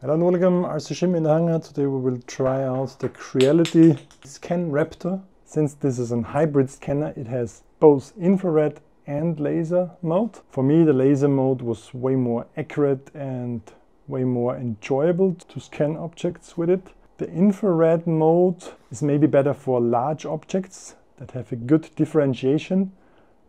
Hello and welcome, RCSchim in the hangar. Today we will try out the CREALITY Scan Raptor. Since this is a hybrid scanner, it has both infrared and laser mode. For me, the laser mode was way more accurate and way more enjoyable to scan objects with it. The infrared mode is maybe better for large objects that have a good differentiation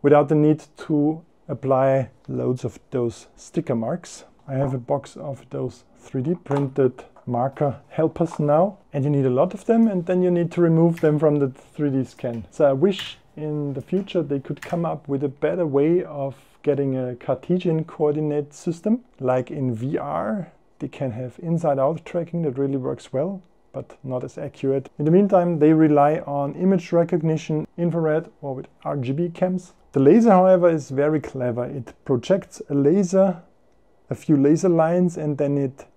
without the need to apply loads of those sticker marks. I have a box of those 3D printed marker helpers now, and you need a lot of them, and then you need to remove them from the 3D scan. So I wish in the future they could come up with a better way of getting a Cartesian coordinate system. Like in VR, they can have inside-out tracking that really works well, but not as accurate. In the meantime, they rely on image recognition, infrared or with RGB cams. The laser, however, is very clever. It projects a laser, a few laser lines, and then it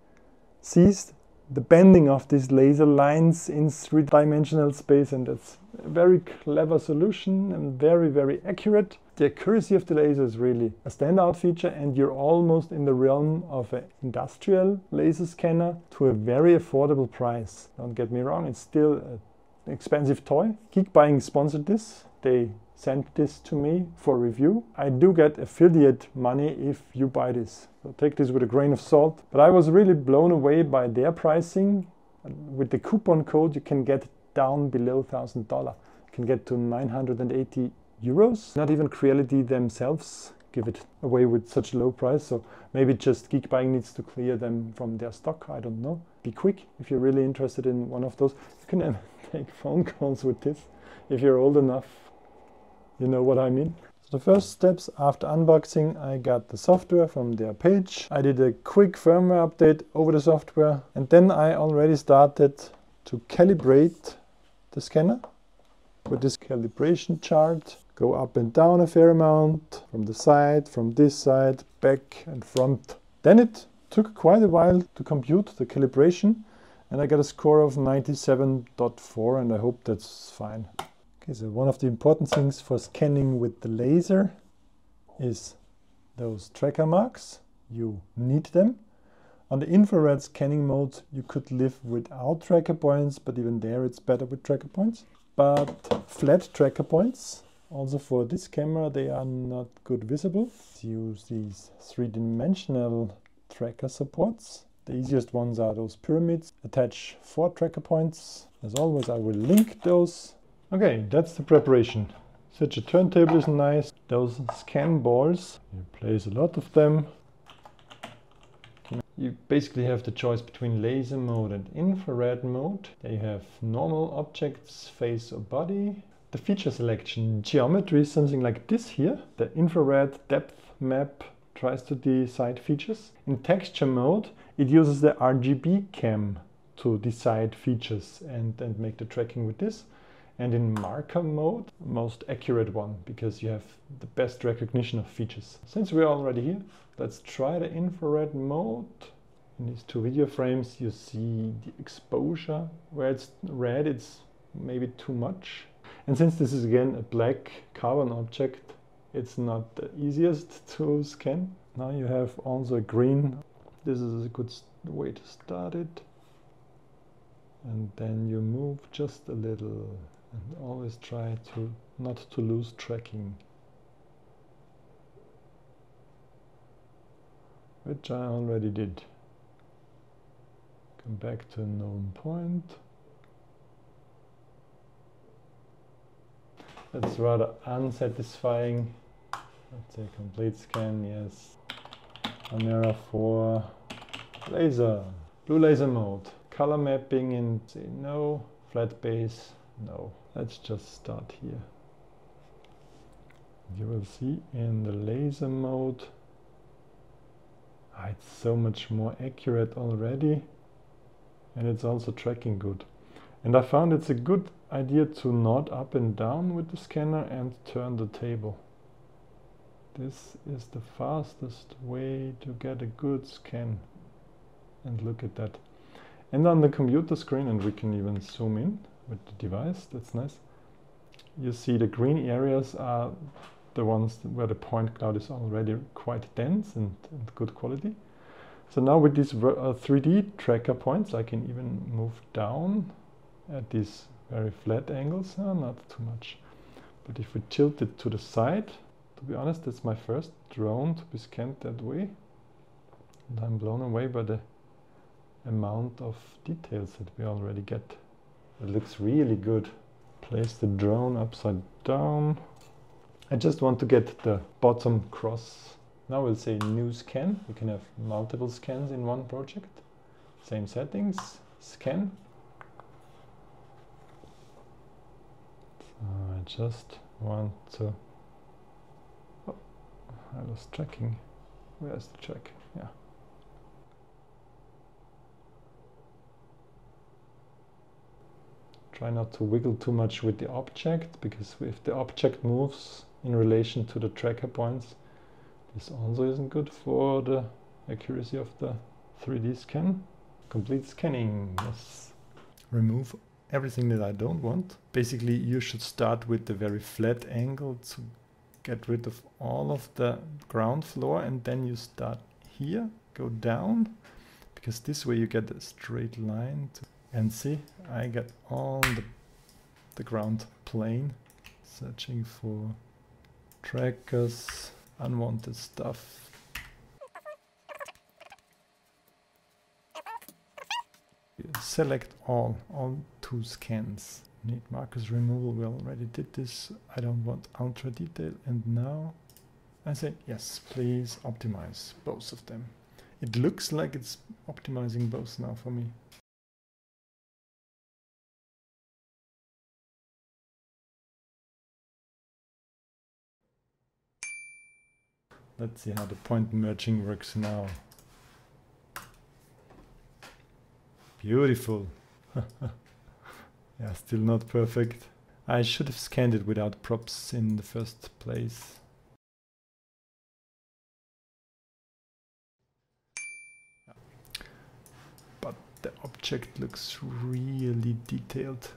sees the bending of these laser lines in three-dimensional space, and that's a very clever solution and very, very accurate. The accuracy of the laser is really a standout feature, and you're almost in the realm of an industrial laser scanner to a very affordable price. Don't get me wrong, it's still an expensive toy. Geekbuying sponsored this. They sent this to me for review. I do get affiliate money if you buy this, so take this with a grain of salt. But I was really blown away by their pricing. With the coupon code you can get down below $1,000. You can get to 980 euros. Not even CREALITY themselves give it away with such a low price, so maybe just Geekbuying needs to clear them from their stock, I don't know. Be quick if you're really interested in one of those. You can take phone calls with this if you're old enough. You know what I mean? So the first steps after unboxing, I got the software from their page. I did a quick firmware update over the software, and then I already started to calibrate the scanner with this calibration chart. Go up and down a fair amount, from the side, from this side, back and front. Then it took quite a while to compute the calibration, and I got a score of 97.4, and I hope that's fine. So one of the important things for scanning with the laser is those tracker marks. You need them. On the infrared scanning mode, you could live without tracker points, but even there it's better with tracker points. But flat tracker points, also for this camera, they are not good visible. Use these three-dimensional tracker supports. The easiest ones are those pyramids. Attach 4 tracker points. As always, I will link those. Okay, that's the preparation. Such a turntable is nice. Those scan balls, you place a lot of them. You basically have the choice between laser mode and infrared mode. They have normal objects, face or body. The feature selection, geometry is something like this here. The infrared depth map tries to decide features. In texture mode, it uses the RGB cam to decide features and make the tracking with this. And in marker mode, most accurate one, because you have the best recognition of features. Since we're already here, let's try the infrared mode. In these 2 video frames, you see the exposure. Where it's red, it's maybe too much. And since this is again a black carbon object, it's not the easiest to scan. Now you have also a green. This is a good way to start it. And then you move just a little. And always try to not to lose tracking, which I already did. Come back to a known point. That's rather unsatisfying. Let's say complete scan, yes. Chimera 4, laser, blue laser mode, color mapping, and say no, flat base. No, let's just start here. You will see in the laser mode, it's so much more accurate already, and it's also tracking good. And I found it's a good idea to nod up and down with the scanner and turn the table. This is the fastest way to get a good scan. And look at that. And on the computer screen, and we can even zoom in with the device, that's nice. You see the green areas are the ones where the point cloud is already quite dense and good quality. So now with these 3D tracker points, I can even move down at these very flat angles. Not too much. But if we tilt it to the side, to be honest, that's my first drone to be scanned that way. And I'm blown away by the amount of details that we already get. It looks really good. Place the drone upside down. I just want to get the bottom cross. Now we'll say new scan. You can have multiple scans in one project. Same settings, scan. So I just want to... Oh, I was tracking. Where's the track? Yeah. Try not to wiggle too much with the object, because if the object moves in relation to the tracker points, this also isn't good for the accuracy of the 3D scan. Complete scanning, yes. Remove everything that I don't want. Basically, you should start with the very flat angle to get rid of all of the ground floor, and then you start here, go down, because this way you get a straight line. And see, I get all the ground plane. Searching for trackers, unwanted stuff. Select all 2 scans. Need markers removal, we already did this. I don't want ultra detail, and now I say yes, please optimize both of them. It looks like it's optimizing both now for me. Let's see how the point merging works now. Beautiful. Yeah, still not perfect. I should have scanned it without props in the first place. But the object looks really detailed.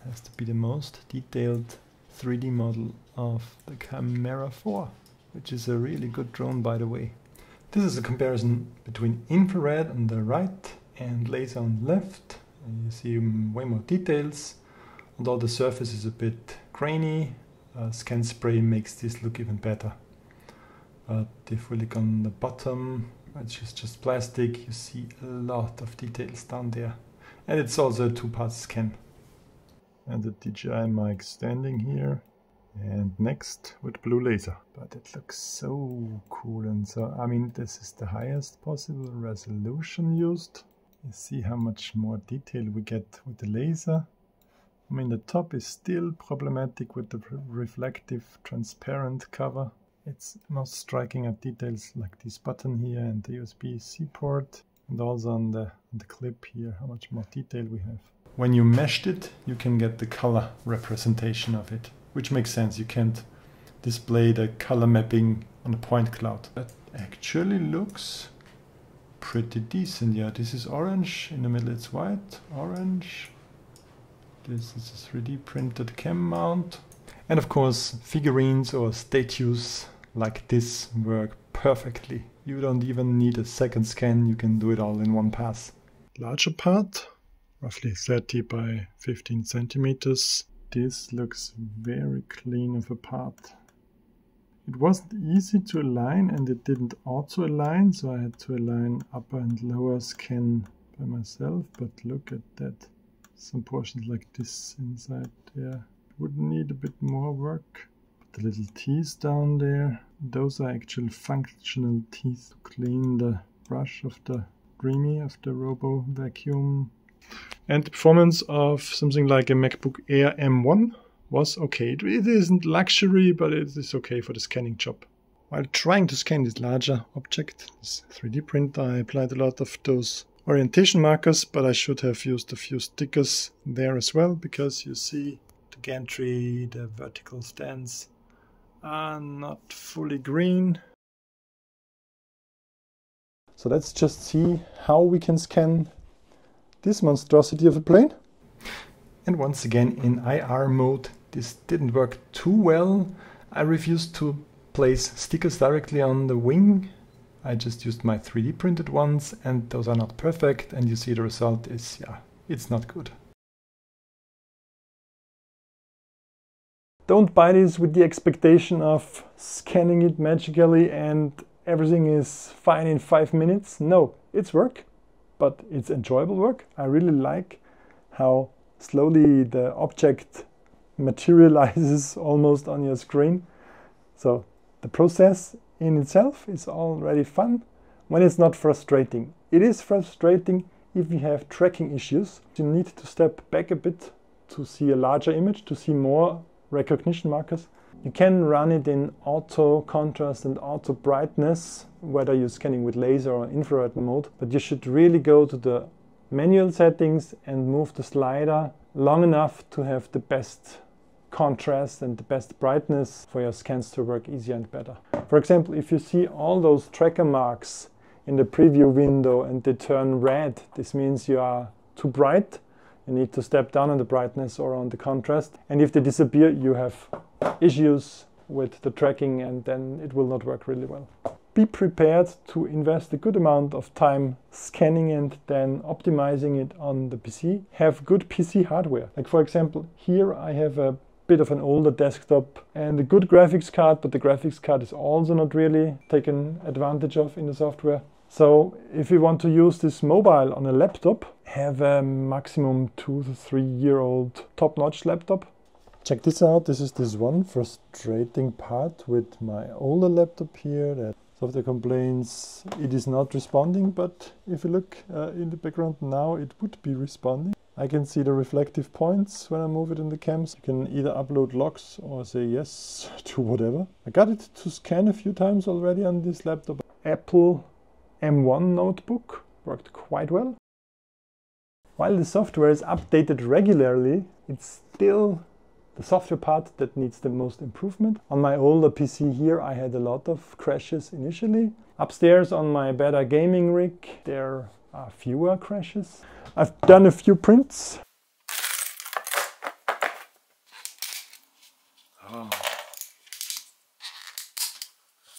Has to be the most detailed 3D model of the Chimera 4. Which is a really good drone, by the way. This is a comparison between infrared on the right and laser on the left. And you see way more details, although the surface is a bit grainy. Scan spray makes this look even better. But if we look on the bottom, which is just plastic, you see a lot of details down there. And it's also a 2-part scan. And the DJI Mic standing here. And next with blue laser. But it looks so cool, and so, I mean, this is the highest possible resolution used. You see how much more detail we get with the laser. I mean, the top is still problematic with the reflective transparent cover. It's most striking at details like this button here and the USB-C port, and also on the clip here, how much more detail we have. When you meshed it, you can get the color representation of it. Which makes sense, you can't display the color mapping on a point cloud. That actually looks pretty decent. Yeah, this is orange, in the middle it's white, orange. This is a 3D printed cam mount. And of course, figurines or statues like this work perfectly. You don't even need a second scan, you can do it all in one pass. Larger part, roughly 30 by 15 centimeters. This looks very clean of a part. It wasn't easy to align, and it didn't auto align, so I had to align upper and lower scan by myself, but look at that. Some portions like this inside there would need a bit more work. Put the little teeth down there. Those are actual functional teeth to clean the brush of the DREAME, of the Robo Vacuum. And the performance of something like a MacBook Air M1 was okay. It isn't luxury, but it is okay for the scanning job. While trying to scan this larger object, this 3D printer, I applied a lot of those orientation markers, but I should have used a few stickers there as well, because you see the gantry, the vertical stance are not fully green. So let's just see how we can scan this monstrosity of a plane. And once again in IR mode, this didn't work too well. I refused to place stickers directly on the wing. I just used my 3D printed ones and those are not perfect, and you see the result is, yeah, it's not good. Don't buy this with the expectation of scanning it magically and everything is fine in 5 minutes. No, it's work, but it's enjoyable work. I really like how slowly the object materializes almost on your screen. So the process in itself is already fun when it's not frustrating. It is frustrating if you have tracking issues. You need to step back a bit to see a larger image, to see more recognition markers. You can run it in auto contrast and auto brightness, whether you're scanning with laser or infrared mode, but you should really go to the manual settings and move the slider long enough to have the best contrast and the best brightness for your scans to work easier and better. For example, if you see all those tracker marks in the preview window and they turn red, this means you are too bright. You need to step down on the brightness or on the contrast. And if they disappear, you have issues with the tracking and then it will not work really well. Be prepared to invest a good amount of time scanning and then optimizing it on the PC. Have good PC hardware. Like for example, here I have a bit of an older desktop and a good graphics card, but the graphics card is also not really taken advantage of in the software. So if you want to use this mobile on a laptop, have a maximum 2 to 3 year old top-notch laptop. Check this out. This is this one frustrating part with my older laptop here. That software complains it is not responding, but if you look in the background now, it would be responding. I can see the reflective points when I move it in the cams. You can either upload logs or say yes to whatever. I got it to scan a few times already on this laptop. Apple M1 notebook worked quite well. While the software is updated regularly, it's still the software part that needs the most improvement. On my older PC here, I had a lot of crashes initially. Upstairs on my better gaming rig, there are fewer crashes. I've done a few prints. Oh.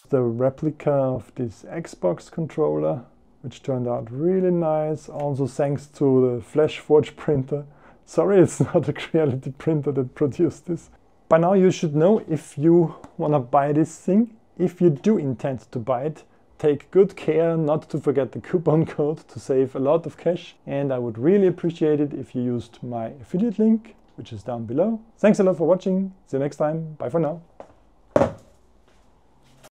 The replica of this Xbox controller, which turned out really nice, also thanks to the Flash Forge printer. Sorry, it's not a CREALITY printer that produced this. By now you should know if you want to buy this thing. If you do intend to buy it, take good care not to forget the coupon code to save a lot of cash. And I would really appreciate it if you used my affiliate link, which is down below. Thanks a lot for watching. See you next time. Bye for now.